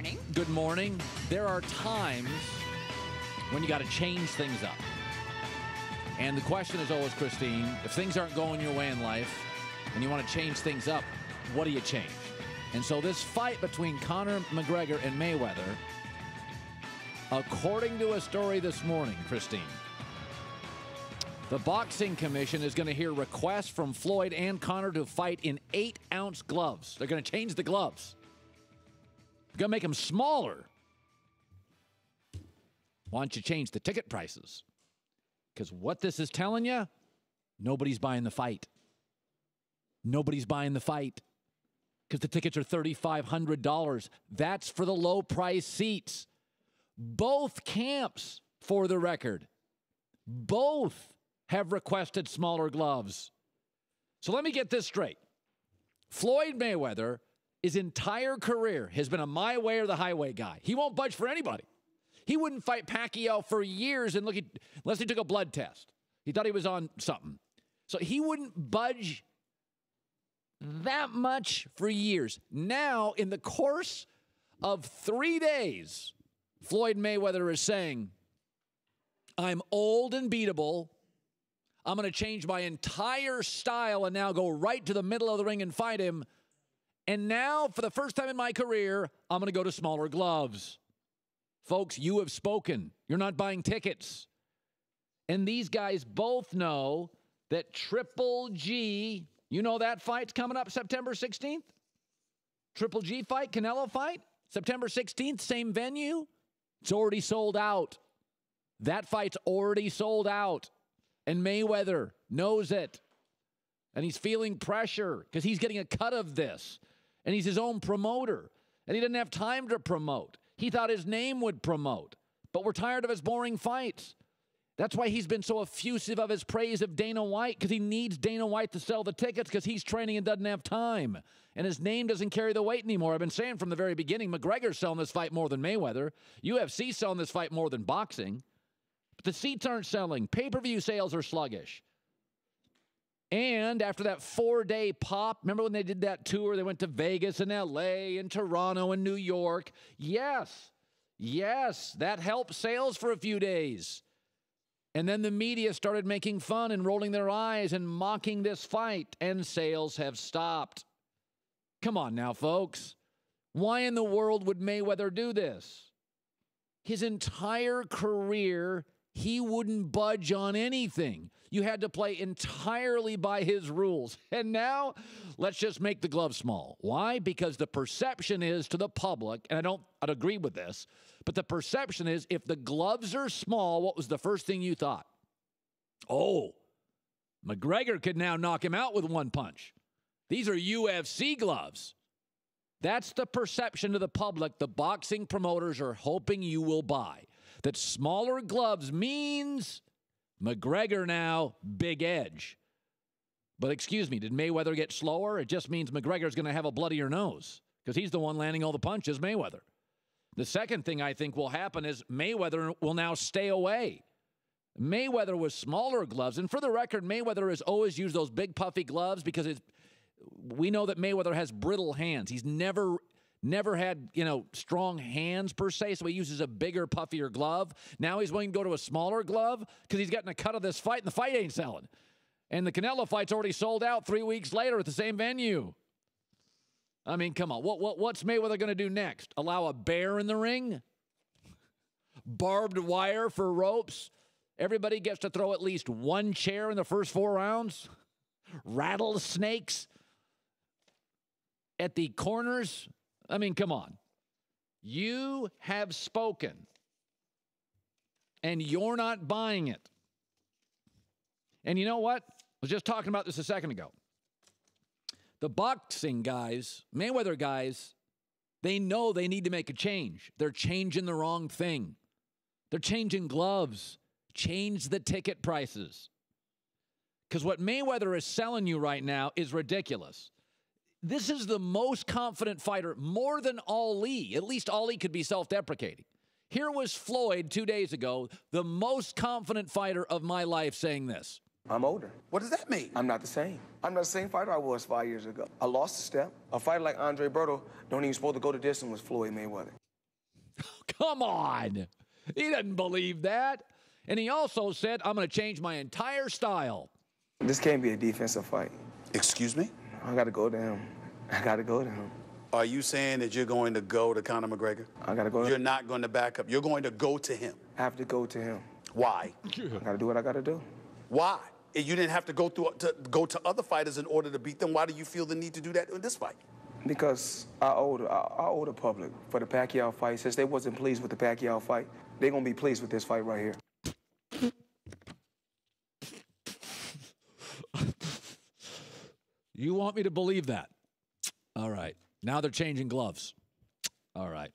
morning. Good morning. There are times when you got to change things up. And the question is always, Kristine, if things aren't going your way in life and you want to change things up, what do you change? And so this fight between Conor McGregor and Mayweather, according to a story this morning, Kristine, the Boxing Commission is going to hear requests from Floyd and Conor to fight in 8-ounce gloves. They're going to change the gloves. They're going to make them smaller. Why don't you change the ticket prices? Because what this is telling you, nobody's buying the fight. Nobody's buying the fight. Because the tickets are $3,500. That's for the low-price seats. Both camps, for the record, both have requested smaller gloves. So let me get this straight. Floyd Mayweather, his entire career, has been a my way or the highway guy. He won't budge for anybody. He wouldn't fight Pacquiao for years unless he took a blood test. He thought he was on something. So he wouldn't budge that much for years. Now, in the course of 3 days, Floyd Mayweather is saying, I'm old and beatable. I'm going to change my entire style and now go right to the middle of the ring and fight him. And now, for the first time in my career, I'm going to go to smaller gloves. Folks, you have spoken. You're not buying tickets. And these guys both know that Triple G, you know that fight's coming up September 16th? Triple G fight, Canelo fight, September 16th, same venue. It's already sold out. That fight's already sold out. And Mayweather knows it. And he's feeling pressure because he's getting a cut of this. And he's his own promoter. And he didn't have time to promote. He thought his name would promote. But we're tired of his boring fights. That's why he's been so effusive of his praise of Dana White, because he needs Dana White to sell the tickets because he's training and doesn't have time. And his name doesn't carry the weight anymore. I've been saying from the very beginning, McGregor's selling this fight more than Mayweather. UFC's selling this fight more than boxing. But the seats aren't selling. Pay-per-view sales are sluggish. And after that 4-day pop, remember when they did that tour? They went to Vegas and L.A. and Toronto and New York. Yes, that helped sales for a few days. And then the media started making fun and rolling their eyes and mocking this fight, and sales have stopped. Come on now, folks. Why in the world would Mayweather do this? His entire career, he wouldn't budge on anything. You had to play entirely by his rules. And now, let's just make the gloves small. Why? Because the perception is to the public, and I'd agree with this, but the perception is if the gloves are small, what was the first thing you thought? Oh, McGregor could now knock him out with one punch. These are UFC gloves. That's the perception to the public the boxing promoters are hoping you will buy. That smaller gloves means McGregor now, big edge. But excuse me, did Mayweather get slower? It just means McGregor's going to have a bloodier nose because he's the one landing all the punches, Mayweather. The second thing I think will happen is Mayweather will now stay away. Mayweather was smaller gloves. And for the record, Mayweather has always used those big puffy gloves because we know that Mayweather has brittle hands. He's never had, strong hands per se, so he uses a bigger, puffier glove. Now he's willing to go to a smaller glove because he's getting a cut of this fight, and the fight ain't selling. And the Canelo fight's already sold out 3 weeks later at the same venue. I mean, come on. What's Mayweather going to do next? Allow a bear in the ring? Barbed wire for ropes? Everybody gets to throw at least one chair in the first 4 rounds? Rattlesnakes at the corners? I mean, come on. You have spoken, and you're not buying it. And you know what? I was just talking about this a second ago. The boxing guys, Mayweather guys, they know they need to make a change. They're changing the wrong thing. They're changing gloves. Change the ticket prices. Because what Mayweather is selling you right now is ridiculous. This is the most confident fighter, more than Ali. At least Ali could be self-deprecating. Here was Floyd 2 days ago, the most confident fighter of my life, saying this. I'm older. What does that mean? I'm not the same. I'm not the same fighter I was 5 years ago. I lost a step. A fighter like Andre Berto don't even supposed to go the distance with Floyd Mayweather. Come on. He doesn't believe that. And he also said, I'm going to change my entire style. This can't be a defensive fight. Excuse me? I got to go to him. I got to go to him. Are you saying that you're going to go to Conor McGregor? I got to go to him. You're not going to back up. You're going to go to him. I have to go to him. Why? I got to do what I got to do. Why? You didn't have to go to other fighters in order to beat them. Why do you feel the need to do that in this fight? Because I owe the public for the Pacquiao fight. Since they wasn't pleased with the Pacquiao fight, they're going to be pleased with this fight right here. You want me to believe that? All right. Now they're changing gloves. All right.